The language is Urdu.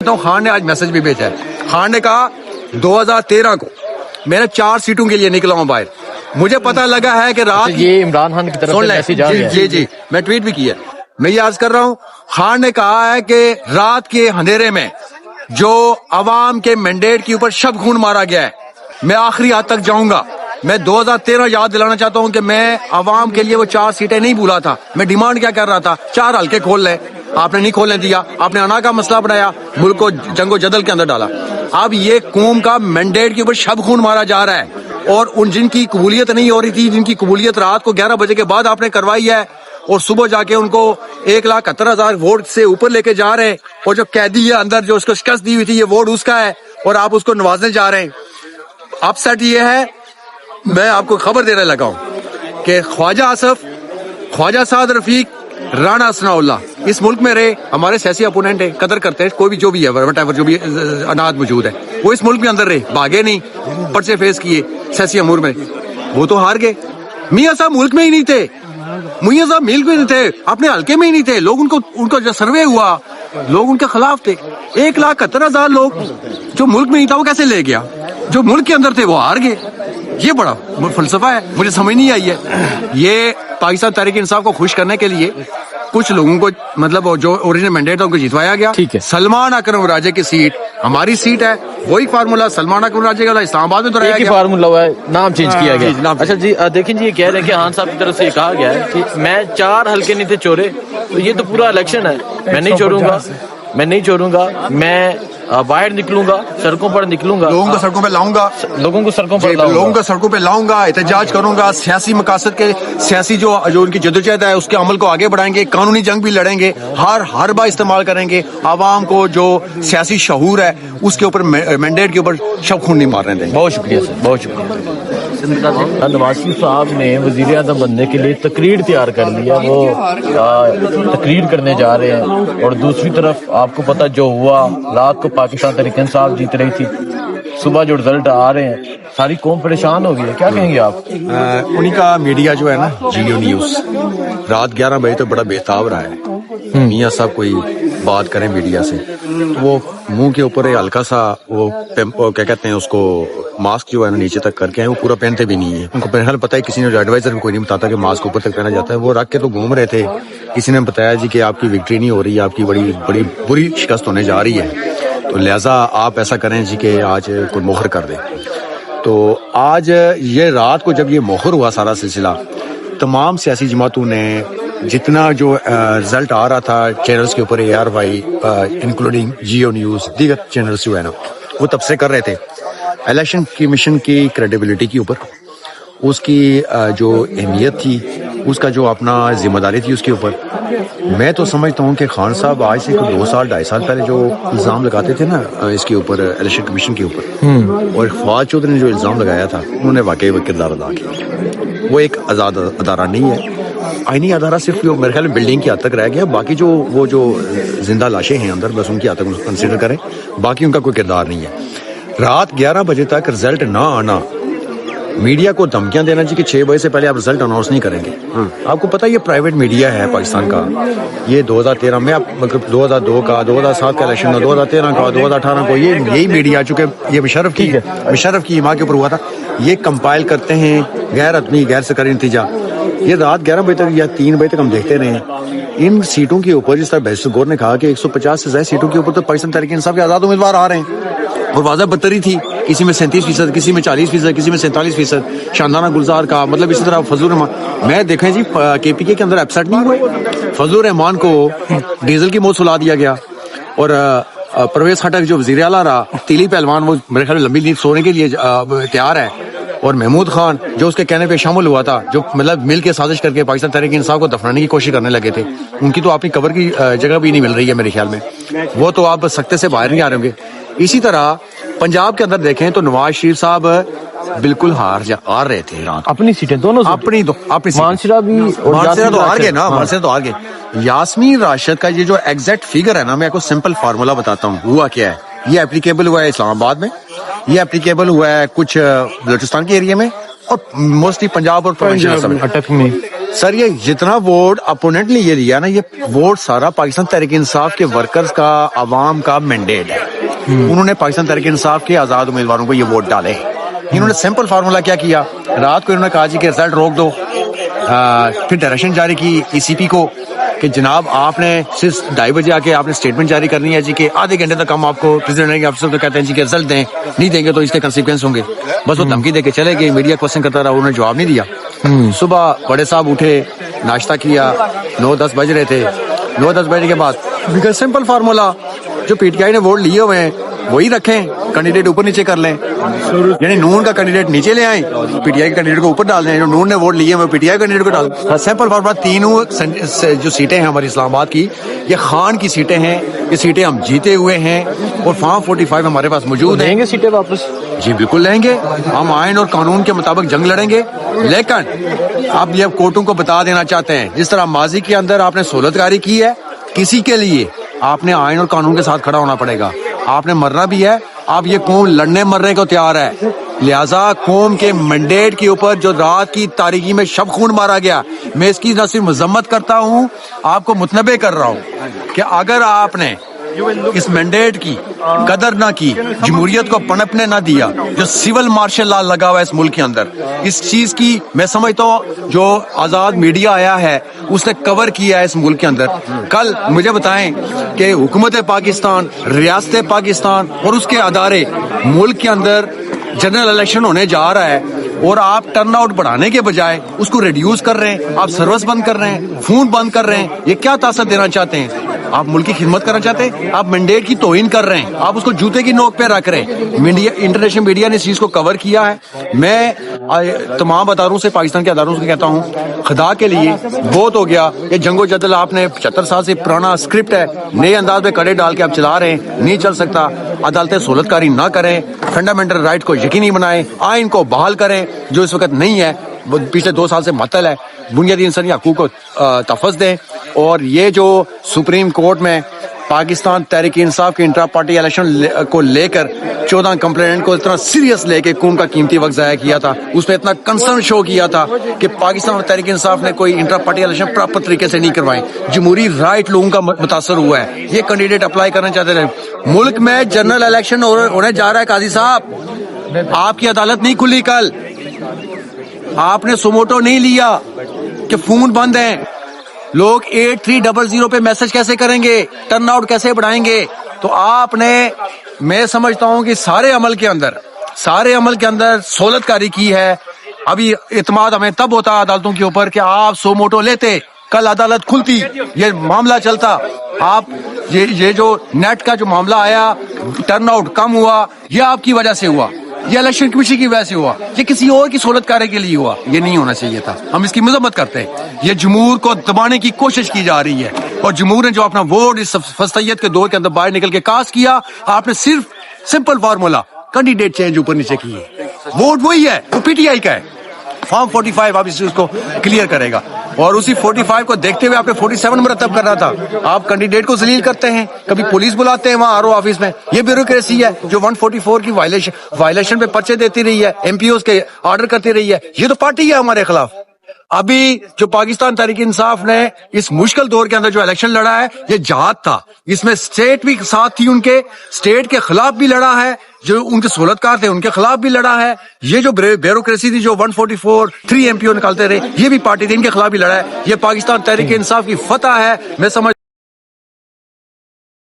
ہوں خان نے آج میسج بھی بھیجا ہے. خان نے کہا 2013 کو میں نے 4 سیٹوں کے لیے نکلا ہوں باہر. مجھے پتا لگا ہے کہ رات یہ عمران خان کی طرف سے میسج آ گیا. جی میں ٹویٹ بھی کیا. میں یہ عرض کر رہا ہوں خان نے کہا ہے کہ رات کے اندھیرے میں جو عوام کے مینڈیٹ کے اوپر شب خون مارا گیا ہے میں آخری حد تک جاؤں گا. میں 2013 یاد دلانا چاہتا ہوں کہ میں عوام کے لیے وہ 4 سیٹیں نہیں بھولا تھا. میں ڈیمانڈ کیا کر رہا تھا 4 حلقے کھول لیں. آپ نے نہیں کھولنے دیا. آپ نے انا کا مسئلہ بنایا, ملک کو جنگ و جدل کے اندر ڈالا. اب یہ قوم کا مینڈیٹ کے اوپر شب خون مارا جا رہا ہے اور ان جن کی قبولیت نہیں ہو رہی تھی, جن کی قبولیت رات کو 11 بجے کے بعد آپ نے کروائی ہے اور صبح جا کے ان کو 1,71,000 ووٹ سے اوپر لے کے جا رہے ہیں. اور جو قیدی ہے اندر جو اس کو شکست دی ہوئی تھی یہ ووٹ اس کا ہے اور آپ اس کو نوازنے جا رہے ہیں. اپ سیٹ یہ ہے, میں آپ کو خبر دینے لگا ہوں کہ خواجہ آصف, خواجہ سعد رفیق, رانا ثناء اللہ اس ملک میں رہے, ہمارے سیاسی اپوننٹ ہیں, قدر کرتے ہیں کوئی بھی جو بھی ہے وٹ ایور جو بھی اناد موجود ہے, وہ اس ملک میں اندر رہے, بھاگے نہیں, پرچے فیس کیے سیاسی امور میں, وہ تو ہار گئے. میاں صاحب ملک میں ہی نہیں تھے, میاں صاحب ملک میں نہیں تھے, اپنے حلقے میں ہی نہیں تھے. لوگ ان کو جو سروے ہوا لوگ ان کے خلاف تھے. 1,71,000 لوگ جو ملک میں نہیں تھا وہ کیسے لے گیا, جو ملک کے اندر تھے وہ ہار گئے. یہ بڑا فلسفہ ہے, مجھے سمجھ نہیں آئی ہے. یہ پاکستان تحریک انصاف کو خوش کرنے کے لیے کچھ لوگوں کو مطلب جو اوریجنل مینڈیٹ تھا ان کو جتوایا گیا. سلمان اکرم راجے کی سیٹ ہماری سیٹ ہے, وہی فارمولا سلمان اکرم راجے کا اسلام آباد میں تو رہا گیا, فارمولا ہوا ہے, نام چینج کیا گیا. اچھا جی دیکھیں جی, یہ کہہ رہے ہیں کہ خان صاحب کی طرف سے یہ کہا گیا ہے کہ میں 4 حلقے نہیں تھے چورے, تو یہ تو پورا الیکشن ہے, میں نہیں چوروں گا, میں باہر نکلوں گا, سڑکوں پر نکلوں گا, لوگوں کو سڑکوں پہ لاؤں گا, احتجاج کروں گا, سیاسی مقاصد کے سیاسی جو ان کی جدوجہد ہے اس کے عمل کو آگے بڑھائیں گے, قانونی جنگ بھی لڑیں گے, ہر بار استعمال کریں گے. عوام کو جو سیاسی شعور ہے اس کے اوپر مینڈیٹ کے اوپر شب خون نہیں مارنے دیں گے. بہت شکریہ سر, بہت شکریہ. نواز شریف صاحب نے وزیر اعظم بننے کے لیے تقریر تیار کر لیا, وہ تقریر کرنے جا رہے ہیں, اور دوسری طرف آپ کو پتہ جو ہوا رات کو پاکستان تحریک انصاف جیت رہی تھی, صبح جو رزلٹ آ رہے ہیں ساری قوم پریشان ہو گئی ہے. کیا کہیں گے آپ؟ انہی کا میڈیا جو ہے نا جیو نیوز رات 11 بجے تو بڑا بےتاب رہا ہے. میاں صاحب کوئی بات کریں میڈیا سے وہ منہ کے اوپر ہلکا سا وہ کیا کہتے ہیں اس کو ماسک جو ہے نا نیچے تک کر کے ہیں, وہ پورا پہنتے بھی نہیں ہے. ان کو پہننا پتا ہے, کسی نے ایڈوائزر بھی کوئی نہیں بتاتا کہ ماسک اوپر تک پہنا جاتا ہے. وہ رکھ کے تو گھوم رہے تھے. کسی نے بتایا جی کہ آپ کی وکٹری نہیں ہو رہی, آپ کی بڑی بری شکست ہونے جا رہی ہے, تو لہٰذا آپ ایسا کریں جی کہ آج کوئی مہر کر دیں. تو آج یہ رات کو جب یہ مہر ہوا سارا سلسلہ, تمام سیاسی جماعتوں نے جتنا جو رزلٹ آ رہا تھا چینلز کے اوپر, ARY انکلوڈنگ جیو نیوز, دیگر چینلز جو ہے نا وہ تبصرے کر رہے تھے الیکشن کمیشن کی کریڈیبلٹی کے اوپر, اس کی جو اہمیت تھی, اس کا جو اپنا ذمہ داری تھی اس کے اوپر. میں تو سمجھتا ہوں کہ خان صاحب آج سے 2 سال 2.5 سال پہلے جو الزام لگاتے تھے نا اس کے اوپر الیکشن کمیشن کے اوپر, اور فواد چودھری نے جو الزام لگایا تھا انہوں نے واقعی وہ کردار ادا کیا. وہ ایک آزاد ادارہ نہیں ہے, آئینی ادارہ صرف میرے خیال میں بلڈنگ کی حد تک رہ گیا. باقی جو زندہ لاشیں ہیں اندر بس ان کی حد تک کنسیڈر کریں, باقی ان کا کوئی کردار نہیں ہے. رات 11 بجے تک رزلٹ نہ آنا, میڈیا کو دھمکیاں دینا جی کہ 6 بجے سے پہلے آپ رزلٹ اناؤنس نہیں کریں گے. آپ کو پتہ یہ پرائیویٹ میڈیا ہے پاکستان کا. یہ 2013 میں 2002 کا, 2007 کا الیکشن, 2013 کا, 2018 کو, یہی میڈیا چونکہ یہ مشرف کی ماں کے اوپر ہوا تھا, یہ کمپائل کرتے ہیں غیر ادبی غیر سرکاری نتیجہ. یہ رات 11 بجے تک یا 3 بجے تک ہم دیکھتے رہے. ان سیٹوں کے اوپر جس طرح بحث گور نے کہا کہ 150 سے زائد سیٹوں کے اوپر تو پاکستان تحریک انصاف کے آزاد امیدوار آ رہے ہیں, اور واضح بدتری تھی, کسی میں 37%, کسی میں 40%, کسی میں 47%. شاندانہ گلزار کا مطلب اسی طرح فضل الرحمان. میں دیکھیں جی KPK کے اندر اپسیٹ نہیں ہوئے, فضل الرحمان کو ڈیزل کی موت سلا دیا گیا, اور پرویز خٹک جو وزیر اعلیٰ رہا, تیلی پہلوان وہ میرے خیال لمبی نیند سونے کے لیے تیار ہے, اور محمود خان جو اس کے کہنے پہ شامل ہوا تھا, جو مطلب مل کے سازش کر کے پاکستان تحریک انصاف کو دفنانے کی کوشش کرنے لگے تھے, ان کی تو اپنی قبر کی جگہ بھی نہیں مل رہی ہے میرے خیال میں. وہ تو آپ سکتے سے باہر نہیں آ رہے ہوں گے. اسی طرح پنجاب کے اندر دیکھیں تو نواز شریف صاحب بالکل ہار رہے تھے. اپنی سیٹیں دونوں اپنی مانسرا بھی تو ہار گئے نا, مانسرا تو ہار گئے. یاسمین راشد کا یہ جو ایگزیکٹ فگر ہے نا, میں کو سمپل فارمولا بتاتا ہوں ہوا کیا ہے. یہ اپلیکیبل ہوا ہے اسلام آباد میں, یہ اپلیکیبل ہوا ہے کچھ بلوچستان کے ایریا میں, اور موسٹلی پنجاب اور اٹک میں سر یہ جتنا ووٹ اپوننٹ نے یہ لیا نا، یہ ووٹ سارا پاکستان تحریک انصاف کے ورکرز کا، عوام کا مینڈیٹ ہے. انہوں نے پاکستان تحریک انصاف کے آزاد امیدواروں کو یہ ووٹ ڈالے. انہوں نے سمپل فارمولا کیا کیا، رات کو انہوں نے کہا جی کہ رزلٹ روک دو، پھر ڈائریکشن جاری کی ای سی پی کو کہ جناب آپ نے صرف 2:30 بجے آ کے آپ نے اسٹیٹمنٹ جاری کرنی ہے جی کہ آدھے گھنٹے تک ہم آپ کو پریزیڈنٹ آفیسر کو کہتے ہیں جی کہ رزلٹ دیں، نہیں دیں گے تو اس کے کنسیکوینس ہوں گے. بس وہ دھمکی دے کے چلے گئے. میڈیا کوشچن کرتا رہا، انہوں نے جواب نہیں دیا. صبح بڑے صاحب اٹھے، ناشتہ کیا، 9-10 بج رہے تھے. 9-10 بجے کے بعد سمپل فارمولا، جو پی ٹی آئی نے ووٹ لیے ہوئے ہیں وہی رکھیں، کینڈیڈیٹ اوپر نیچے کر لیں. یعنی نون کا کینڈیڈیٹ نیچے لے آئیں، پی ٹی آئی کے کینڈیڈیٹ کو اوپر ڈال دیں. جو نون نے ووٹ لیے ہیں وہ پی ٹی آئی کینڈیڈیٹ کو ڈال دیں. Simple formula. تینوں جو سیٹیں ہیں ہماری اسلام آباد کی، یہ خان کی سیٹیں ہیں. یہ سیٹیں ہم جیتے ہوئے ہیں اور فارم 45 ہمارے پاس موجود ہیں. دیں گے سیٹیں واپس؟ جی بالکل لیں گے. ہم آئین اور قانون کے مطابق جنگ لڑیں گے. لیکن اب یہ کورٹوں کو بتا دینا چاہتے ہیں، جس طرح ماضی کے اندر آپ نے سہولت کاری کی ہے کسی کے لیے، آپ نے آئین اور قانون کے ساتھ کھڑا ہونا پڑے گا. آپ نے مرنا بھی ہے. اب یہ قوم لڑنے مرنے کو تیار ہے. لہذا قوم کے مینڈیٹ کے اوپر جو رات کی تاریکی میں شب خون مارا گیا، میں اس کی نہ صرف مذمت کرتا ہوں، آپ کو متنبع کر رہا ہوں کہ اگر آپ نے اس مینڈیٹ کی قدر نہ کی، جمہوریت کو پنپنے نہ دیا، جو سول مارشل لا لگا ہوا ہے اس ملک کے اندر، اس چیز کی میں سمجھتا ہوں جو آزاد میڈیا آیا ہے اس نے کور کیا ہے اس ملک کے اندر. کل مجھے بتائیں کہ حکومت پاکستان، ریاست پاکستان اور اس کے ادارے، ملک کے اندر جنرل الیکشن ہونے جا رہا ہے اور آپ ٹرن آؤٹ بڑھانے کے بجائے اس کو ریڈیوس کر رہے ہیں، آپ سروس بند کر رہے ہیں، فون بند کر رہے ہیں. یہ کیا تاثر دینا چاہتے ہیں؟ آپ ملک کی خدمت کرنا چاہتے ہیں؟ آپ مینڈیٹ کی توہین کر رہے ہیں، آپ اس کو جوتے کی نوک پہ رکھ رہے ہیں. میڈیا، انٹرنیشنل میڈیا نے اس چیز کو کور کیا ہے. میں تمام اداروں سے، پاکستان کے اداروں سے کہتا ہوں، خدا کے لیے بہت ہو گیا. یہ جنگ و جدل آپ نے 75 سال سے پرانا اسکرپٹ ہے، نئے انداز میں کڑے ڈال کے آپ چلا رہے ہیں، نہیں چل سکتا. عدالتیں سہولت کاری نہ کریں، فنڈامنٹل رائٹ کو یقینی بنائیں، آئین کو بحال کریں جو اس وقت نہیں ہے، وہ پچھلے 2 سال سے معطل ہے. بنیادی انسانی حقوق کو تحفظ دیں. اور یہ جو سپریم کورٹ میں پاکستان تحریک انصاف کے انٹرا پارٹی الیکشن کو لے کر 14 کمپلینٹ کو اتنا سیریس لے کے قوم کا قیمتی وقت ضائع کیا تھا، اس میں اتنا کنسرن شو کیا تھا کہ پاکستان اور تحریک انصاف نے کوئی انٹرا پارٹی الیکشن پراپر طریقے سے نہیں کروائے. جمہوری رائٹ لوگوں کا متاثر ہوا ہے. یہ کینڈیڈیٹ اپلائی کرنا چاہتے تھے. ملک میں جنرل الیکشن ہونے جا رہا ہے. قاضی صاحب، آپ کی عدالت نہیں کھلی کل، آپ نے سوموٹو نہیں لیا کہ فون بند ہیں. لوگ 8300 پہ میسج کیسے کریں گے؟ ٹرن آؤٹ کیسے بڑھائیں گے؟ تو آپ نے، میں سمجھتا ہوں کہ سارے عمل کے اندر سہولت کاری کی ہے. ابھی اعتماد ہمیں تب ہوتا عدالتوں کے اوپر کہ آپ سو موٹو لیتے، کل عدالت کھلتی، یہ معاملہ چلتا. آپ یہ جو نیٹ کا جو معاملہ آیا، ٹرن آؤٹ کم ہوا، یہ آپ کی وجہ سے ہوا، یہ الیکشن کمیشن کی وجہ سے ہوا، یہ کسی اور کی سہولت کاری کے لیے ہوا. یہ نہیں ہونا چاہیے تھا. ہم اس کی مذمت کرتے ہیں. یہ جمہور کو دبانے کی کوشش کی جا رہی ہے اور جمہور نے جو اپنا ووٹ اس فسطیت کے دور کے اندر باہر نکل کے کاسٹ کیا، آپ نے صرف سمپل فارمولا کینڈیڈیٹ چینج اوپر نیچے کی ہے. ووٹ وہی ہے، وہ پی ٹی آئی کا ہے. فارم 45 آپ اس چیز کو کلیئر کرے گا. اور اسی 45 کو دیکھتے ہوئے آپ نے 47 مرتب کرنا تھا. آپ کینڈیڈیٹ کو ذلیل کرتے ہیں، کبھی پولیس بلاتے ہیں وہاں آر او آفس میں. یہ بیوروکریسی ہے جو 144 کی وائلیشن پہ پرچے دیتی رہی ہے، ایم پی اوز کے آرڈر کرتی رہی ہے. یہ تو پارٹی ہے ہمارے خلاف. ابھی جو پاکستان تحریک انصاف نے اس مشکل دور کے اندر جو الیکشن لڑا ہے، یہ جہاد تھا. اس میں اسٹیٹ بھی ساتھ تھی، ان کے اسٹیٹ کے خلاف بھی لڑا ہے، جو ان کے سہولت کار تھے ان کے خلاف بھی لڑا ہے. یہ جو بیوروکریسی تھی جو 144 3 ایم پی او نکالتے رہے، یہ بھی پارٹی تھی، ان کے خلاف بھی لڑا ہے. یہ پاکستان تحریک انصاف کی فتح ہے. میں سمجھ